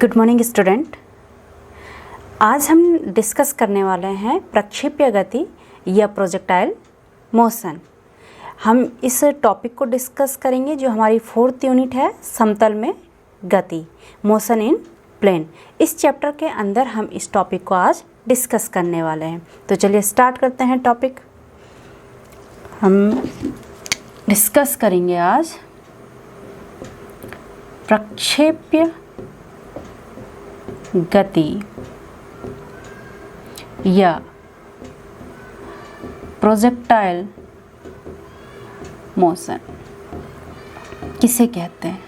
Good morning student. आज हम discuss करने वाले हैं प्रक्षेप्य गति या प्रोजेक्टाइल मोशन। हम इस टॉपिक को डिस्कस करेंगे जो हमारी 4th यूनिट है, समतल में गति, मोशन इन प्लेन। इस चैप्टर के अंदर हम इस टॉपिक को आज डिस्कस करने वाले हैं। तो चलिए स्टार्ट करते हैं टॉपिक। हम डिस्कस करेंगे आज प्रक्षेप्य गति या प्रोजेक्टाइल मोशन किसे कहते हैं।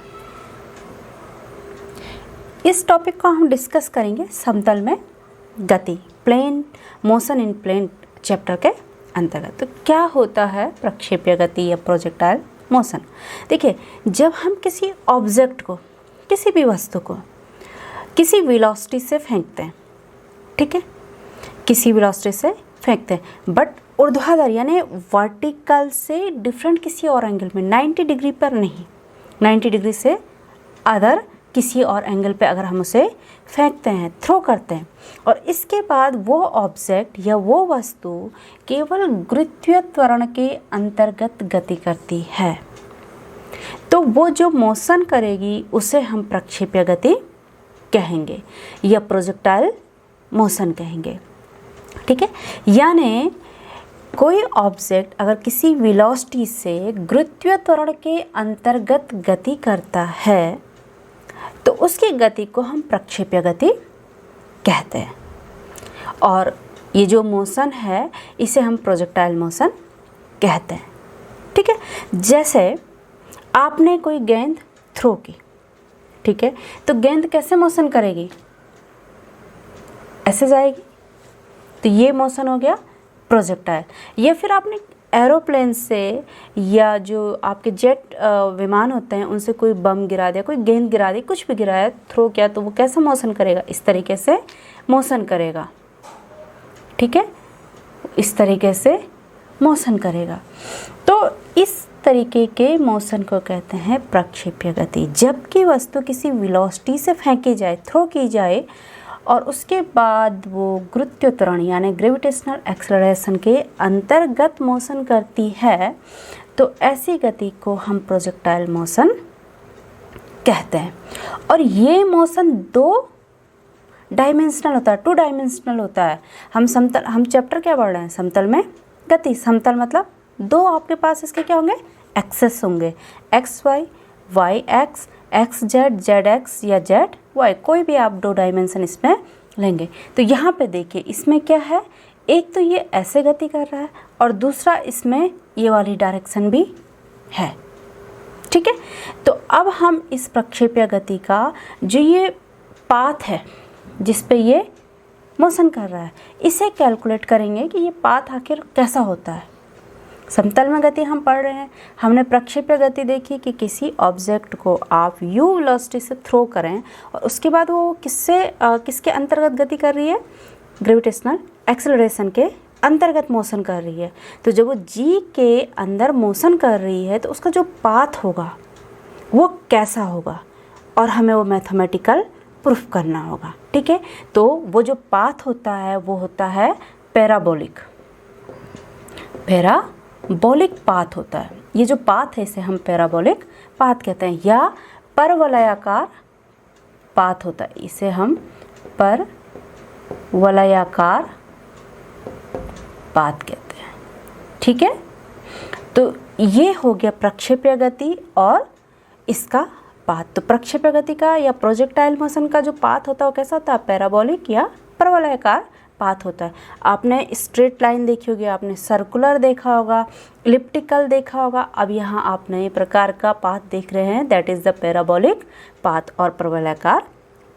इस टॉपिक को हम डिस्कस करेंगे समतल में गति, plane, motion in plane chapter के अंतर्गत। तो क्या होता है प्रक्षेप्य गति या प्रोजेक्टाइल मोशन। देखिए, जब हम किसी ऑब्जेक्ट को, किसी भी वस्तु को किसी वेलोसिटी से फेंकते हैं, ठीक है, किसी वेलोसिटी से फेंकते हैं, बट ऊर्ध्वाधर यानी वर्टिकल से डिफरेंट किसी और एंगल में, 90 डिग्री पर नहीं, 90 डिग्री से अदर किसी और एंगल पे अगर हम उसे फेंकते हैं, थ्रो करते हैं, और इसके बाद वो ऑब्जेक्ट या वो वस्तु केवल गुरुत्वीय त्वरण के अंतर्गत गति करती है, तो वो जो मोशन करेगी उसे हम प्रक्षेप्य गति कहेंगे या प्रोजेक्टाइल मोशन कहेंगे, ठीक है। यानी कोई ऑब्जेक्ट अगर किसी वेलोसिटी से गुरुत्वीय त्वरण के अंतर्गत गति करता है तो उसकी गति को हम प्रक्षेप्य गति कहते हैं, और ये जो मोशन है इसे हम प्रोजेक्टाइल मोशन कहते हैं, ठीक है। जैसे आपने कोई गेंद थ्रो की, ठीक है, तो गेंद कैसे मोशन करेगी, ऐसे जाएगी, तो ये मोशन हो गया प्रोजेक्टाइल। या फिर आपने एरोप्लेन से या जो आपके जेट विमान होते हैं उनसे कोई बम गिरा दिया, कोई गेंद गिरा दी, कुछ भी गिराया, थ्रो किया, तो वो कैसे मोशन करेगा, इस तरीके से मोशन करेगा, ठीक है, इस तरीके से मोशन करेगा। तो इस तरीके के मोशन को कहते हैं प्रक्षेप्य गति। जबकि वस्तु किसी वेलोसिटी से फेंकी जाए, थ्रो की जाए, और उसके बाद वो गुरुत्वीय त्वरण यानी ग्रेविटेशनल एक्सेलरेशन के अंतर्गत मोशन करती है, तो ऐसी गति को हम प्रोजेक्टाइल मोशन कहते हैं। और ये मोशन 2 डायमेंशनल होता है, 2 डायमेंशनल होता है। हम चैप्टर क्या पढ़ रहे हैं, समतल में गति। समतल मतलब 2 आपके पास इसके क्या होंगे, एक्सेस होंगे, x y, y x, x z, z x या जेड वाई, कोई भी आप 2 डायमेंशन इसमें लेंगे। तो यहाँ पे देखिए इसमें क्या है, एक तो ये ऐसे गति कर रहा है और दूसरा इसमें ये वाली डायरेक्शन भी है, ठीक है। तो अब हम इस प्रक्षेप्य गति का जो ये पाथ है जिस पे ये मोशन कर रहा है, इसे कैलकुलेट करेंगे कि ये पाथ आखिर कैसा होता है। समतल में गति हम पढ़ रहे हैं, हमने प्रक्षेप्य गति देखी कि किसी ऑब्जेक्ट को आप u वेलोसिटी से थ्रो करें और उसके बाद वो किसके अंतर्गत गति कर रही है, ग्रेविटेशनल एक्सेलरेशन के अंतर्गत मोशन कर रही है। तो जब वो g के अंदर मोशन कर रही है तो उसका जो पाथ होगा वो कैसा होगा, और हमें वो मैथमेटिकल प्रूफ करना होगा, ठीक है। तो वो जो पाथ होता है वो होता है पैराबोलिक पाथ होता है। ये जो पाथ है इसे हम पैराबोलिक पाथ कहते हैं, या परवलयाकार पाथ होता है, इसे हम परवलयाकार पाथ कहते हैं, ठीक है। तो ये हो गया प्रक्षेप्य गति और इसका पाथ। तो प्रक्षेप्य गति का या प्रोजेक्टाइल मोशन का जो पाथ होता है वो कैसा होता है, पैराबोलिक या परवलयाकार पाथ होता है। आपने स्ट्रेट लाइन देखी होगी, आपने सर्कुलर देखा होगा, इलिप्टिकल देखा होगा, अब यहाँ आप नए प्रकार का पाथ देख रहे हैं, that is the parabolic path और परवलयाकार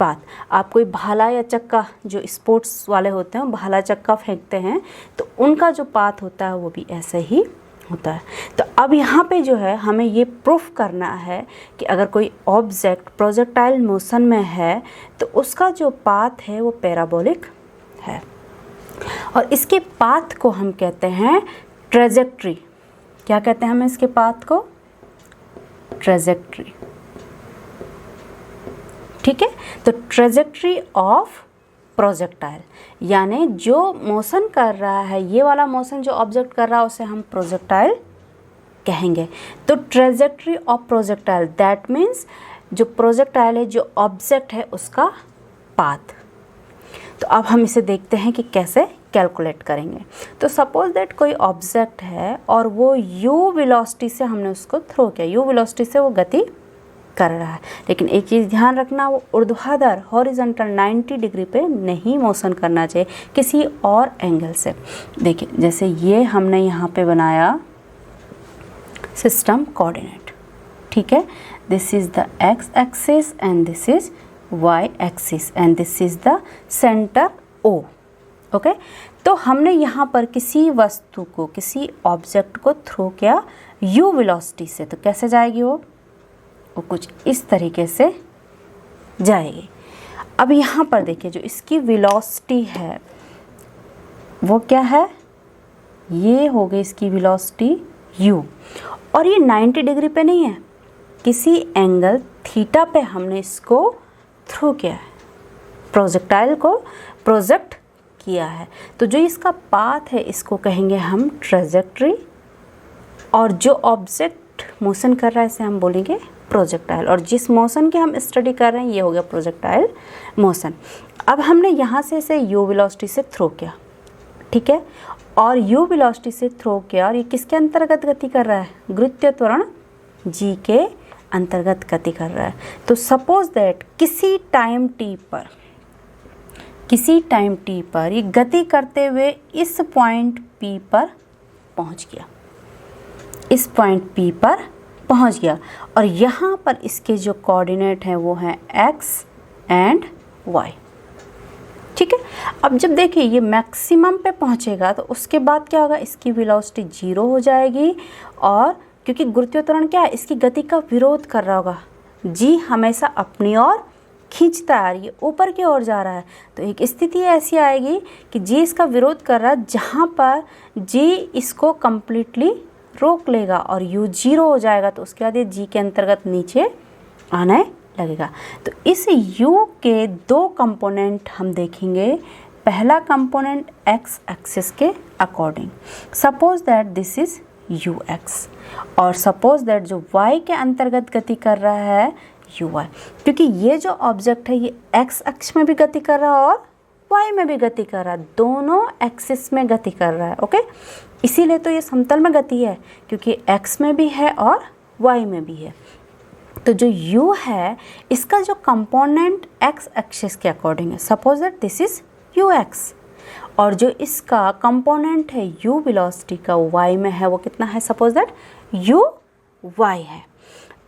पाथ। आप कोई भाला या चक्का, जो स्पोर्ट्स वाले होते हैं भाला चक्का फेंकते हैं, तो उनका जो पाथ होता है वो भी ऐसे ही होता है। तो अब यहाँ पे जो है हमें ये प्रूफ करना है कि अगर कोई ऑब्जेक्ट प्रोजेक्टाइल मोशन में है तो उसका जो पाथ है वो पैराबोलिक है, और इसके पाथ को हम कहते हैं ट्रेजेक्ट्री। क्या कहते हैं हम इसके पाथ को, ट्रेजेक्ट्री, ठीक है। तो ट्रेजेक्ट्री ऑफ प्रोजेक्टाइल यानी जो मोशन कर रहा है, ये वाला मोशन जो ऑब्जेक्ट कर रहा है उसे हम प्रोजेक्टाइल कहेंगे। तो trajectory of projectile that means जो प्रोजेक्टाइल है, जो ऑब्जेक्ट है, उसका पाथ। तो अब हम इसे देखते हैं कि कैसे कैलकुलेट करेंगे। तो सपोज दैट कोई ऑब्जेक्ट है और वो u वेलोसिटी से हमने उसको थ्रो किया, u वेलोसिटी से वो गति कर रहा है, लेकिन एक चीज़ ध्यान रखना, वो ऊर्ध्वाधर हॉरिजॉन्टल 90 डिग्री पे नहीं मोशन करना चाहिए, किसी और एंगल से। देखिए जैसे ये हमने यहाँ पे बनाया सिस्टम कोऑर्डिनेट, ठीक है। This is the x axis and this is y axis and this is the centre O, okay. तो हमने यहाँ पर किसी वस्तु को, किसी ऑब्जेक्ट को थ्रो किया u वेलोसिटी से, तो कैसे जाएगी वो कुछ इस तरीके से जाएगी। अब यहाँ पर देखिए जो इसकी वेलोसिटी है वो क्या है, ये हो गई इसकी वेलोसिटी u, और ये 90 डिग्री पे नहीं है, किसी एंगल थीटा पे हमने इसको थ्रो किया है, प्रोजेक्टाइल को प्रोजेक्ट किया है। तो जो इसका पाथ है इसको कहेंगे हम ट्रेजेक्ट्री, और जो ऑब्जेक्ट मोशन कर रहा है इसे हम बोलेंगे प्रोजेक्टाइल, और जिस मोशन की हम स्टडी कर रहे हैं ये हो गया प्रोजेक्टाइल मोशन। अब हमने यहाँ से इसे u वेलोसिटी से थ्रो किया, ठीक है, और u वेलोसिटी से थ्रो किया, और ये किसके अंतर्गत गति कर रहा है, गुरुत्वीय त्वरण g के अंतर्गत गति कर रहा है। तो सपोज दैट किसी टाइम t पर ये गति करते हुए इस पॉइंट P पर पहुंच गया, इस पॉइंट P पर पहुंच गया, और यहाँ पर इसके जो कोऑर्डिनेट हैं वो हैं x एंड y, ठीक है। अब जब देखिए ये मैक्सिमम पे पहुंचेगा तो उसके बाद क्या होगा, इसकी वेलोसिटी 0 हो जाएगी, और क्योंकि गुरुत्वीय त्वरण क्या है, इसकी गति का विरोध कर रहा होगा, g हमेशा अपनी ओर खींचता है, ये ऊपर की ओर जा रहा है। तो एक स्थिति ऐसी आएगी कि g इसका विरोध कर रहा है, जहाँ पर g इसको कम्प्लीटली रोक लेगा और u 0 हो जाएगा, तो उसके बाद ये g के अंतर्गत नीचे आने लगेगा। तो इस u के दो कंपोनेंट हम देखेंगे। पहला कंपोनेंट x एक्सिस के according, suppose that this is ux, और सपोज दैट जो y के अंतर्गत गति कर रहा है uy, क्योंकि ये जो ऑब्जेक्ट है ये x अक्ष में भी गति कर रहा है और y में भी गति कर रहा है, दोनों एक्सिस में गति कर रहा है, ओके। इसीलिए तो ये समतल में गति है, क्योंकि x में भी है और y में भी है। तो जो u है इसका जो कंपोनेंट x एक्सिस के अकॉर्डिंग है, suppose that this is ux, और जो इसका कंपोनेंट है u वेलोसिटी का y में है वो कितना है, सपोज दैट uy है।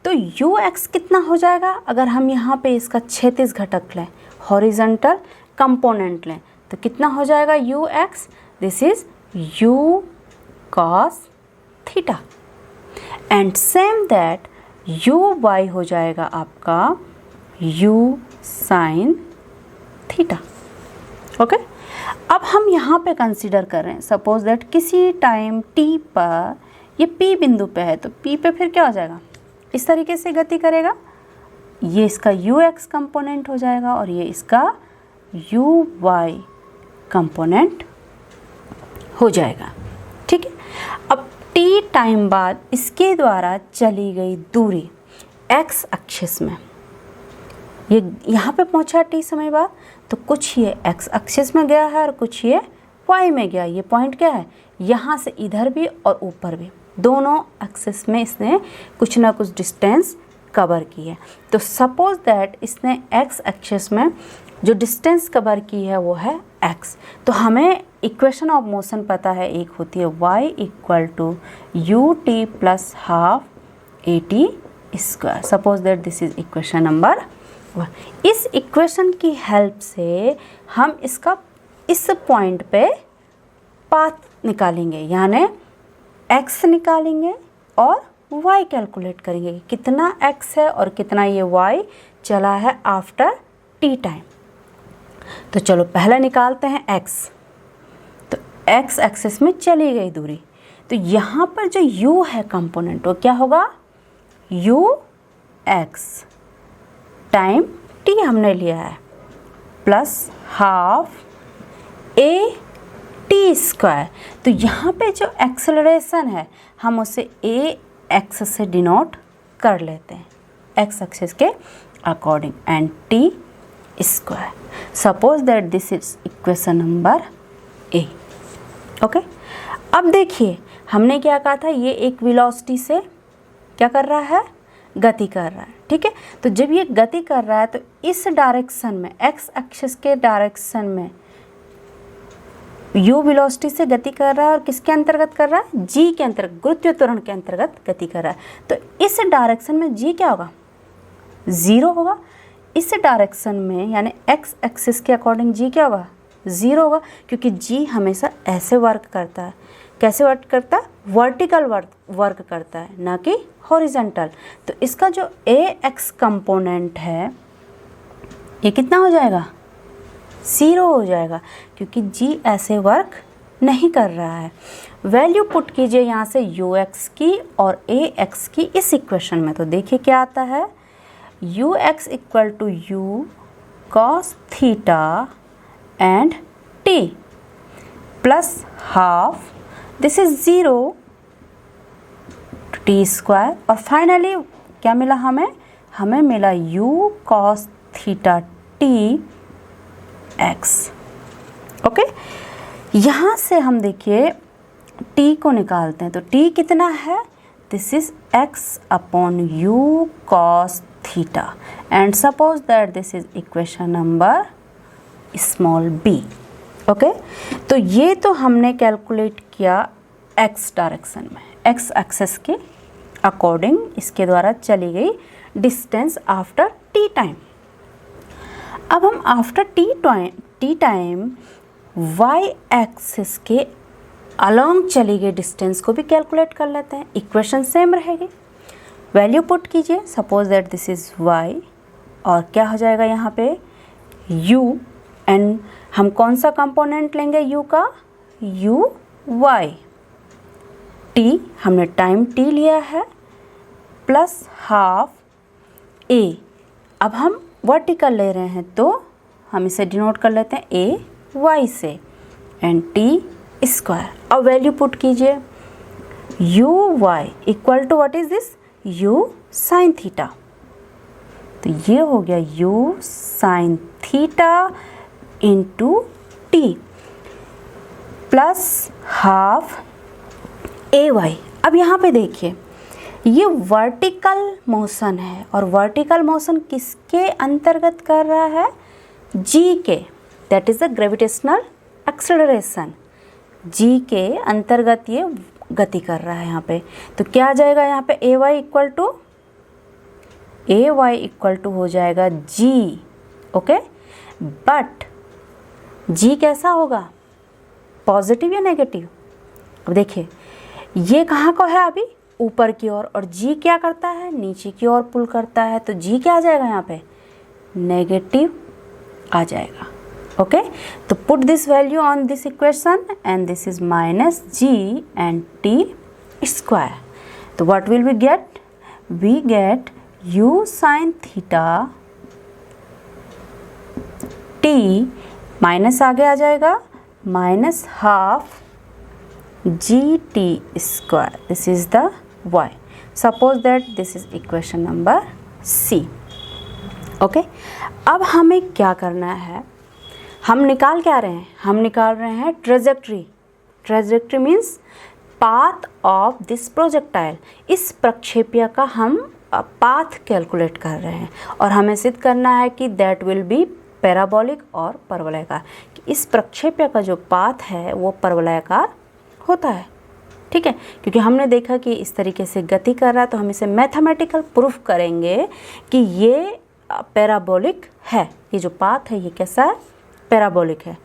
तो ux कितना हो जाएगा, अगर हम यहाँ पे इसका क्षैतिज घटक लें, हॉरिजॉन्टल कंपोनेंट लें, तो कितना हो जाएगा ux, this is u cos theta, and same that uy हो जाएगा आपका u sin थीटा, ओके। अब हम यहाँ पे कंसीडर कर रहे हैं, सपोज दैट किसी टाइम t पर ये p बिंदु पे है, तो p पे फिर क्या हो जाएगा, इस तरीके से गति करेगा, ये इसका ux कंपोनेंट हो जाएगा और ये इसका uy कंपोनेंट हो जाएगा, ठीक है। अब t टाइम बाद इसके द्वारा चली गई दूरी x एक्सिस में, ये यहाँ पे पहुँचा t समय बाद, तो कुछ ये x एक्सिस में गया है और कुछ ये y में गया। ये पॉइंट क्या है, यहाँ से इधर भी और ऊपर भी, दोनों एक्सिस में इसने कुछ ना कुछ डिस्टेंस कवर की है। तो सपोज दैट इसने x एक्सिस में जो डिस्टेंस कवर की है वो है x। तो हमें इक्वेशन ऑफ मोशन पता है, एक होती है y equal to ut plus half at square. Suppose that this is equation number 1। इस इक्वेशन की हेल्प से हम इसका इस पॉइंट पे पाथ निकालेंगे, यानी x निकालेंगे और y कैलकुलेट करेंगे कि कितना x है और कितना ये y चला है आफ्टर t टाइम। तो चलो पहले निकालते हैं x। तो x एक्सिस में चली गई दूरी, तो यहाँ पर जो u है कंपोनेंट वो क्या होगा, ux टाइम टी हमने लिया है plus half A T square. तो यहाँ पे जो एक्सेलरेशन है हम उसे ए एक्स से डिनोट कर लेते हैं, एक्स एक्सिस के according, and t square. Suppose that this is equation number A. Okay, अब देखिए हमने क्या कहा था, ये एक वेलोसिटी से क्या कर रहा है, गति कर रहा है। ठीक है, तो जब ये गति कर रहा है तो इस डायरेक्शन में, एक्स एक्सिस के डायरेक्शन में यू वेलोसिटी से गति कर रहा है और किसके अंतर्गत कर रहा है, जी के अंतर्गत, गुरुत्वीय त्वरण के अंतर्गत गति कर रहा है। तो इस डायरेक्शन में जी क्या होगा, 0 होगा। इस डायरेक्शन में यानी एक्स एक्सिस के अकॉर्डिंग जी क्या होगा, 0 होगा, क्योंकि जी हमेशा ऐसे वर्क करता है। कैसे वर्क करता है, वर्टिकल वर्क करता है, ना कि हॉरिजॉन्टल। तो इसका जो ए एक्स कंपोनेंट है ये कितना हो जाएगा, 0 हो जाएगा, क्योंकि जी ऐसे वर्क नहीं कर रहा है। वैल्यू पुट कीजिए यहाँ से यू एक्स की और ए एक्स की इस इक्वेशन में। तो देखिए क्या आता है, u x equal to u cos theta and t plus half, this is 0 t square, और फाइनली क्या मिला हमें मिला u cos theta t x. Okay, यहाँ से हम देखिए t को निकालते हैं, तो t कितना है, this is x upon u cos theta, and suppose that this is equation number small b। Okay, तो ये तो हमने कैलकुलेट किया x डायरेक्शन में, x एक्सेस के अकॉर्डिंग इसके द्वारा चली गई डिस्टेंस आफ्टर t टाइम। अब हम after t time y axis के अलोंग चली गई डिस्टेंस को भी कैलकुलेट कर लेते हैं। इक्वेशन सेम रहेगी, वैल्यू पुट कीजिए, suppose that this is y, और क्या हो जाएगा यहाँ पे u, एंड हम कौन सा कंपोनेंट लेंगे u का, u y, t हमने टाइम t लिया है, प्लस हाफ a। अब हम वर्टिकल ले रहे हैं तो हम इसे डिनोट कर लेते हैं a y से, एंड t स्क्वायर। अब वैल्यू पुट कीजिए, u y equal to what is this, u sine theta. तो ये हो गया u sine theta into t plus half a y. अब यहाँ पे देखिए ये वर्टिकल मोशन है, और वर्टिकल मोशन किसके अंतर्गत कर रहा है, जी के, that is the gravitational acceleration, G के अंतर्गत ये गति कर रहा है यहाँ पे। तो क्या आ जाएगा यहाँ पे, ए वाई इक्वल टू हो जाएगा जी। ओके, बट जी कैसा होगा, पॉजिटिव या नेगेटिव। अब देखिए ये कहाँ को है अभी, ऊपर की ओर, और जी क्या करता है, नीचे की ओर पुल करता है। तो जी क्या आ जाएगा यहाँ पे, नेगेटिव आ जाएगा। ओके, तो put this value on this equation, and this is minus g and t square. तो what will we get, u sine theta t, minus आगे आ जाएगा, minus half g t square, this is the y। Suppose that this is equation number c। Okay, अब हमें क्या करना है, हम निकाल क्या रहे हैं, हम निकाल रहे हैं trajectory means path of this projectile. इस प्रक्षेप्य का हम पाथ कैलकुलेट कर रहे हैं, और हमें सिद्ध करना है कि दैट विल बी पैराबोलिक और परवलयाकार, कि इस प्रक्षेप्य का जो पाथ है वो परवलयाकार होता है। ठीक है, क्योंकि हमने देखा कि इस तरीके से गति कर रहा है, तो हम इसे मैथमेटिकल प्रूफ करेंगे कि ये पैराबोलिक है, ये जो पाथ है ये कैसा है, पैराबोलिक है।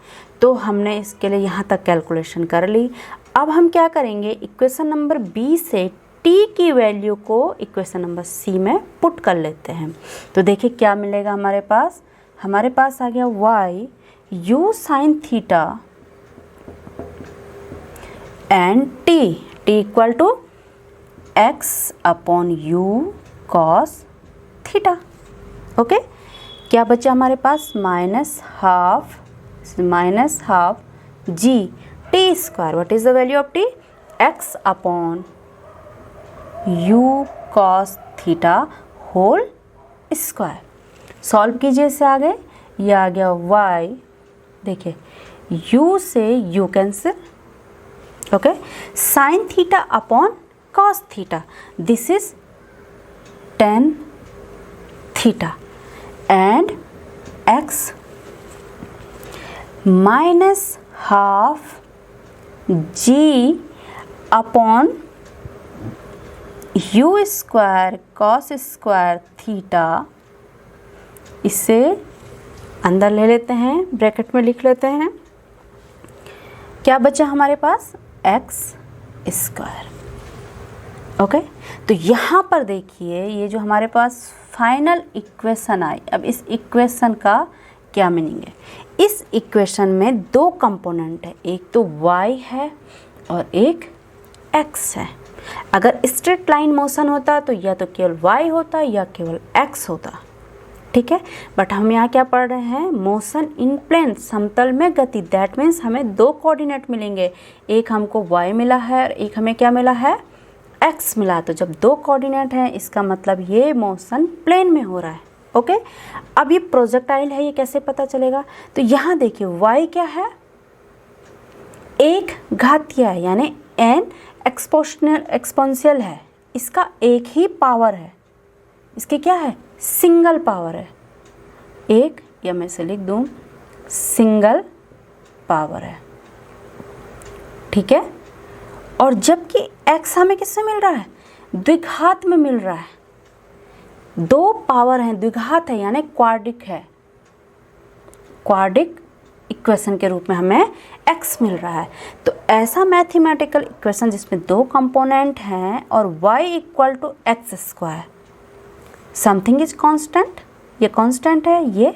तो हमने इसके लिए यहाँ तक कैलकुलेशन कर ली। अब हम क्या करेंगे, इक्वेशन नंबर बी से t की वैल्यू को इक्वेशन नंबर सी में पुट कर लेते हैं। तो देखिए क्या मिलेगा हमारे पास आ गया y u sine theta and t equal to x upon u cos theta. Okay, क्या बचा हमारे पास, minus half g t square. What is the value of t, x upon u cos theta whole square. Solve कीजिए इससे आगे, ये आ गया y, देखिए u से u cancel, okay, sine theta upon cos theta, this is tan theta and x minus half g upon you square cos square theta, इसे अंदर ले लेते हैं, ब्रैकेट में लिख लेते हैं। क्या बचा हमारे पास, एक्स स्क्वायर। ओके, तो यहाँ पर देखिए ये जो हमारे पास फाइनल इक्वेशन आई, अब इस इक्वेशन का क्या मीनिंग है। इस इक्वेशन में दो कंपोनेंट है, एक तो y है और एक x है। अगर स्ट्रेट लाइन मोशन होता तो या तो केवल y होता या केवल x होता, ठीक है। बट हम यहाँ क्या पढ़ रहे हैं, मोशन इन प्लेन, समतल में गति। दैट मीन्स हमें दो कोऑर्डिनेट मिलेंगे, एक हमको y मिला है और एक हमें क्या मिला है, x मिला। तो जब दो कोऑर्डिनेट हैं इसका मतलब ये मोशन प्लेन में हो रहा है। ओके, अब ये प्रोजेक्टाइल है, ये कैसे पता चलेगा। तो यहाँ देखिए y क्या है, एक घातीय है, यानी n एक्सपोनेंशियल है, इसका एक ही पावर है, इसके क्या है, सिंगल पावर है, एक, या मैं से लिख दूं सिंगल पावर है, ठीक है। और जबकि x हमें किससे मिल रहा है, द्विघात में मिल रहा है, दो पावर हैं, द्विघात है यानी क्वाड्रिक है, क्वाड्रिक इक्वेशन के रूप में हमें x मिल रहा है। तो ऐसा मैथमेटिकल इक्वेशन जिसमें दो कंपोनेंट हैं और y equal to x square, something is constant, ये कांस्टेंट है, ये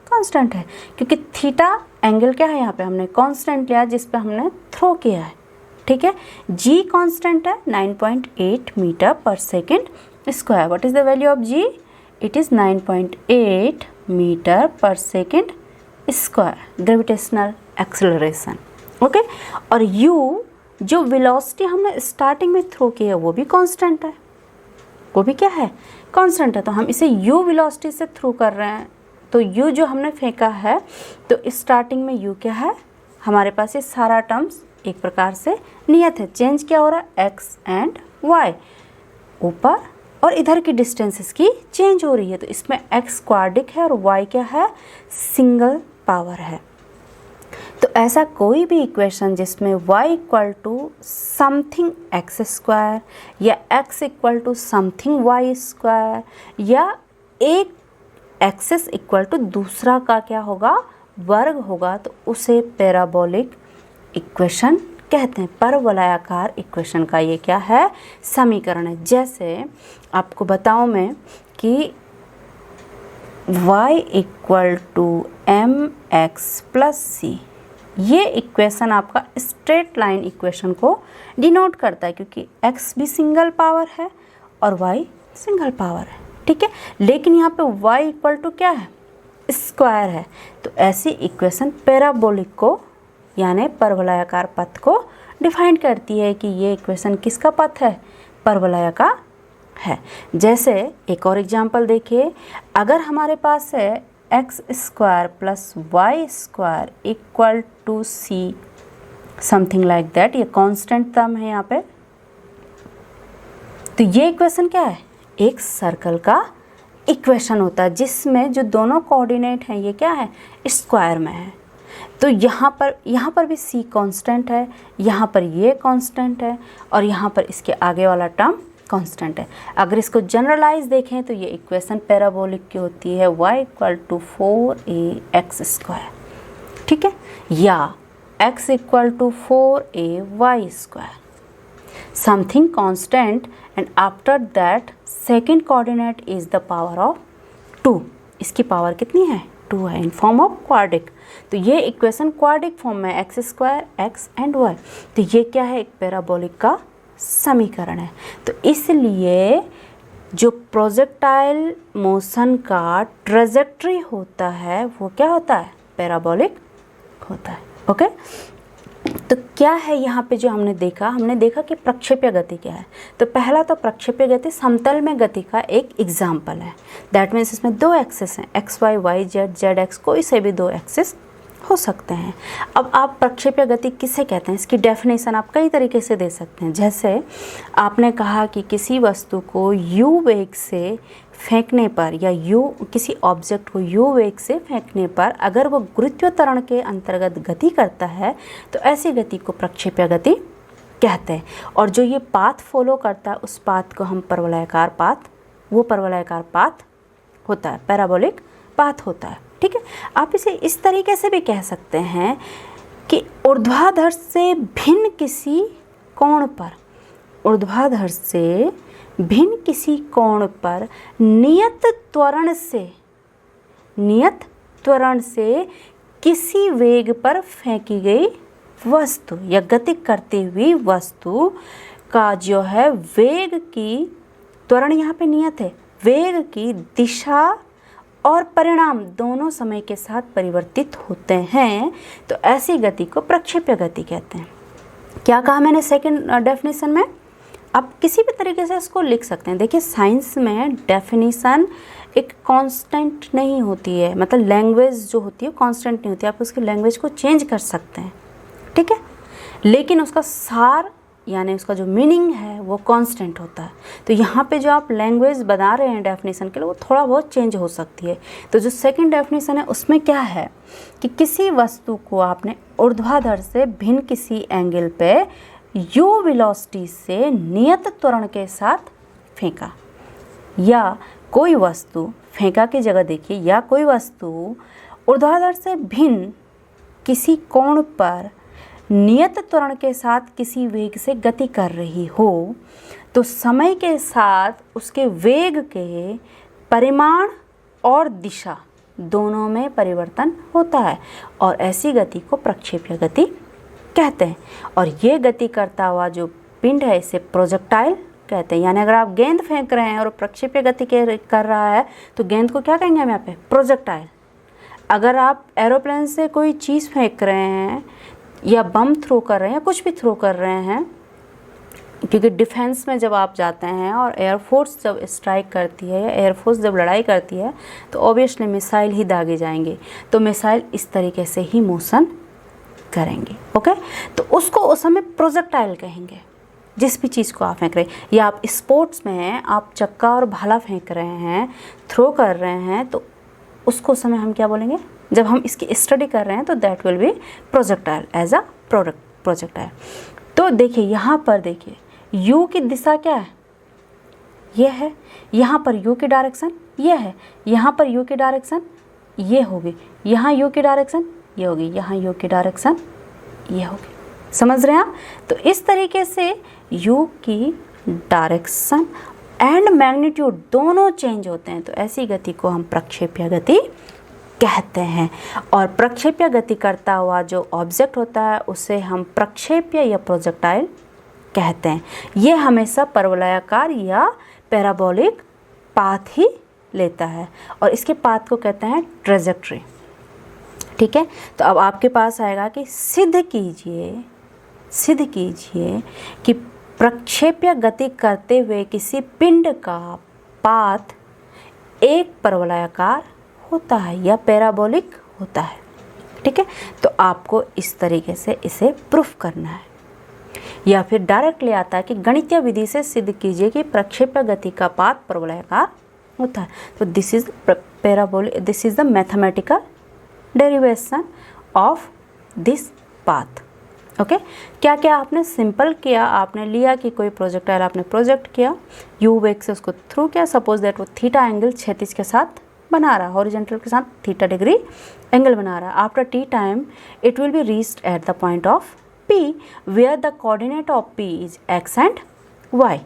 कांस्टेंट है, क्योंकि थीटा एंगल क्या है, यहाँ पे हमने कांस्टेंट लिया जिस पे हमने थ्रो किया है, ठीक है। g कांस्टेंट है 9.8 metre per second square. What is the value of g, it is 9.8 metre per second square, gravitational acceleration, okay. और u जो वेलोसिटी हमने स्टार्टिंग में थ्रो की है वो भी कांस्टेंट है, वो भी क्या है, कांस्टेंट है। तो हम इसे u वेलोसिटी से थ्रू कर रहे हैं, तो u जो हमने फेंका है, तो स्टार्टिंग में u क्या है, हमारे पास ये सारा टर्म्स एक प्रकार से नियत है। चेंज क्या हो रहा है, x एंड y, ऊपर और इधर की डिस्टेंसेस की चेंज हो रही है। तो इसमें x क्वाड्रिक है और y क्या है, सिंगल पावर है। तो ऐसा कोई भी इक्वेशन जिसमें y equal to something x square या x equal to something y square या एक एक्सिस इक्वल टू दूसरा का क्या होगा, वर्ग होगा, तो उसे पैराबोलिक इक्वेशन कहते हैं। परवलयाकार इक्वेशन का ये क्या है, समीकरण है। जैसे आपको बताऊं मैं कि y equal to m x plus c, ये इक्वेशन आपका स्ट्रेट लाइन इक्वेशन को डिनोट करता है, क्योंकि x भी सिंगल पावर है और y सिंगल पावर है, ठीक है। लेकिन यहाँ पे y इक्वल टू क्या है, स्क्वायर है। तो ऐसी इक्वेशन पैराबोलिक को यानी परवलयाकार पथ को डिफाइन करती है कि ये इक्वेशन किसका पथ है, परवलयाकार है। जैसे एक और एग्जांपल देखिए, अगर हमारे पास है x square plus y square equal to c, something like that, ये कांस्टेंट टर्म है यहाँ पे। तो ये इक्वेशन क्या है, एक सर्कल का इक्वेशन होता है जिसमें जो दोनों कोऑर्डिनेट हैं ये क्या है, स्क्वायर में है। तो यहाँ पर भी c कांस्टेंट है, यहाँ पर ये कांस्टेंट है और यहाँ पर इसके आगे वाला टर्म कांस्टेंट है। अगर इसको जनरलाइज देखें तो ये इक्वेशन पैराबोलिक की होती है, y equal to 4ax square, ठीक है, या x equal to 4ay square, something constant and after that second coordinate is the power of 2। इसकी पावर कितनी है, 2 है, इन फॉर्म ऑफ क्वाड्रिक। तो ये इक्वेशन क्वाड्रिक फॉर्म में x square x and y, तो ये क्या है, एक पैराबोलिक का समीकरण है। तो इसलिए जो प्रोजेक्टाइल मोशन का ट्रेजेक्ट्री होता है वो क्या होता है, पैराबोलिक होता है। ओके, तो क्या है यहाँ पे जो हमने देखा कि प्रक्षेप्य गति क्या है। तो पहला तो प्रक्षेप्य गति समतल में गति का एक एग्जाम्पल है। दैट मीन्स इसमें दो एक्सिस हैं, x y, y z, z x, कोई से भी दो एक्सिस हो सकते हैं। अब आप प्रक्षेप्य गति किसे कहते हैं, इसकी डेफिनेशन आप कई तरीके से दे सकते हैं। जैसे आपने कहा कि किसी वस्तु को u वेग से फेंकने पर या किसी ऑब्जेक्ट को u वेग से फेंकने पर अगर वो गुरुत्वीय त्वरण के अंतर्गत गति करता है तो ऐसी गति को प्रक्षेप्य गति कहते हैं। और जो ये पाथ फॉलो करता है उस पाथ को हम परवलयाकार पाथ होता है, पैराबोलिक पाथ होता है। ठीक है, आप इसे इस तरीके से भी कह सकते हैं कि ऊर्ध्वाधर से भिन्न किसी कोण पर नियत त्वरण से किसी वेग पर फेंकी गई वस्तु या गति करती हुई वस्तु का जो है वेग की, त्वरण यहाँ पे नियत है, वेग की दिशा और परिणाम दोनों समय के साथ परिवर्तित होते हैं, तो ऐसी गति को प्रक्षेप्य गति कहते हैं। क्या कहा मैंने सेकंड डेफिनेशन में, आप किसी भी तरीके से इसको लिख सकते हैं। देखिए साइंस में डेफिनेशन एक कांस्टेंट नहीं होती है, मतलब लैंग्वेज जो होती है कांस्टेंट नहीं होती है, आप उसकी लैंग्वेज को चेंज कर सकते हैं, ठीक है, लेकिन उसका सार यानी उसका जो मीनिंग है वो कांस्टेंट होता है। तो यहाँ पे जो आप लैंग्वेज बना रहे हैं डेफिनेशन के लिए वो थोड़ा बहुत चेंज हो सकती है। तो जो सेकंड डेफिनेशन है उसमें क्या है कि किसी वस्तु को आपने ऊर्ध्वाधर से भिन्न किसी एंगल पे u वेलोसिटी से नियत त्वरण के साथ फेंका, या कोई वस्तु, फेंका की जगह देखिए, या कोई वस्तु ऊर्ध्वाधर से भिन्न किसी कोण पर नियत त्वरण के साथ किसी वेग से गति कर रही हो, तो समय के साथ उसके वेग के परिमाण और दिशा दोनों में परिवर्तन होता है, और ऐसी गति को प्रक्षेप्य गति कहते हैं। और ये गति करता हुआ जो पिंड है इसे प्रोजेक्टाइल कहते हैं। यानी अगर आप गेंद फेंक रहे हैं और प्रक्षेप्य गति कर रहा है तो गेंद को क्या कहेंगे हम यहाँ पे, प्रोजेक्टाइल। अगर आप एरोप्लेन से कोई चीज़ फेंक रहे हैं या बम थ्रो कर रहे हैं या कुछ भी थ्रो कर रहे हैं, क्योंकि डिफेंस में जब आप जाते हैं और एयरफोर्स जब स्ट्राइक करती है या एयरफोर्स जब लड़ाई करती है तो ऑब्वियसली मिसाइल ही दागे जाएंगे, तो मिसाइल इस तरीके से ही मोशन करेंगे। ओके, तो उसको उस समय प्रोजेक्टाइल कहेंगे जिस भी चीज़ को आप फेंक रहे हैं। या आप स्पोर्ट्स में हैं, आप चक्का और भाला फेंक रहे हैं, थ्रो कर रहे हैं, तो उसको उस समय हम क्या बोलेंगे, जब हम इसकी स्टडी कर रहे हैं तो that will be projectile as a projectile. तो देखिए यहाँ पर देखिए u की दिशा क्या है, ये है, यहाँ पर u की डायरेक्शन ये है, यहाँ पर u की डायरेक्शन ये होगी, यहाँ u की डायरेक्शन ये होगी, यहाँ u की डायरेक्शन ये होगी। समझ रहे हैं आप? तो इस तरीके से u की डायरेक्शन एंड मैग्नीट्यूड दोनों चेंज होते हैं, तो ऐसी गति को हम प्रक्षेप्य गति कहते हैं। और प्रक्षेप्य गति करता हुआ जो ऑब्जेक्ट होता है उसे हम प्रक्षेप्य या प्रोजेक्टाइल कहते हैं। ये हमेशा परवलयाकार या पैराबोलिक पाथ ही लेता है और इसके पाथ को कहते हैं ट्रेजेक्ट्री। ठीक है, तो अब आपके पास आएगा कि सिद्ध कीजिए कि प्रक्षेप्य गति करते हुए किसी पिंड का पाथ एक परवलयाकार होता है या पैराबोलिक होता है। ठीक है, तो आपको इस तरीके से इसे प्रूफ करना है, या फिर डायरेक्टली आता है कि गणितीय विधि से सिद्ध कीजिए कि प्रक्षेप्य गति का पाथ परवलयाकार होता है। तो this is this is the mathematical derivation of this path. Okay, क्या क्या आपने सिंपल किया, आपने लिया कि कोई प्रोजेक्टाइल आपने प्रोजेक्ट किया, u वेग से उसको थ्रू किया, सपोज दैट वो थीटा एंगल क्षैतिज के साथ बना रहा, हॉरिजॉन्टल के साथ थीटा डिग्री एंगल बना रहा। After t time it will be reached at the point of p where the coordinate of p is x and y।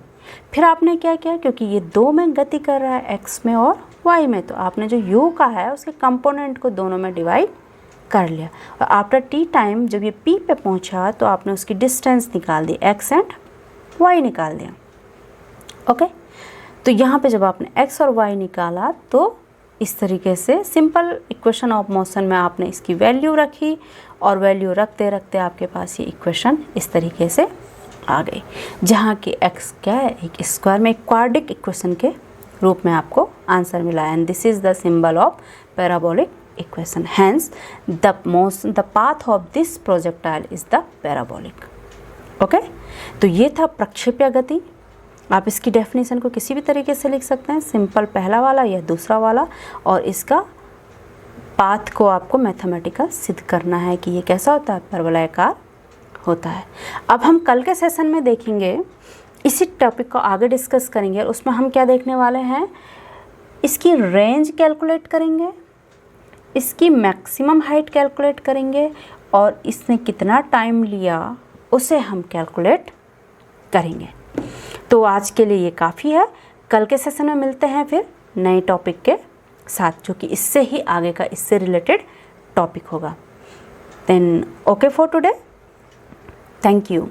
फिर आपने क्या किया, क्योंकि ये दो में गति कर रहा है x में और y में, तो आपने जो u का है उसके कंपोनेंट को दोनों में डिवाइड कर लिया। और आफ्टर t टाइम जब ये p पे पहुंचा तो आपने उसकी डिस्टेंस निकाल दी, x एंड y निकाल दिया। ओके, तो यहाँ पे जब आपने x और y निकाला तो इस तरीके से सिंपल इक्वेशन ऑफ मोशन में आपने इसकी वैल्यू रखी और वैल्यू रखते रखते आपके पास ये इक्वेशन इस तरीके से आ गई, जहाँ की x क्या है, एक स्क्वायर में क्वाड्रिक इक्वेशन के रूप में आपको आंसर मिला। And this is the symbol of parabolic equation, hence the path of this projectile is the parabolic. Okay, तो ये था प्रक्षेप्य गति। आप इसकी डेफिनेशन को किसी भी तरीके से लिख सकते हैं, सिंपल पहला वाला या दूसरा वाला, और इसका पाथ को आपको मैथमेटिकल सिद्ध करना है कि ये कैसा होता है, परवलयाकार होता है। अब हम कल के सेशन में देखेंगे, इसी टॉपिक को आगे डिस्कस करेंगे, और उसमें हम क्या देखने वाले हैं, इसकी रेंज कैलकुलेट करेंगे, इसकी मैक्सिमम हाइट कैलकुलेट करेंगे, और इसने कितना टाइम लिया उसे हम कैलकुलेट करेंगे। तो आज के लिए ये काफ़ी है। कल के सेशन में मिलते हैं फिर नए टॉपिक के साथ, जो कि इससे ही आगे का इससे रिलेटेड टॉपिक होगा। Then okay for today, thank you.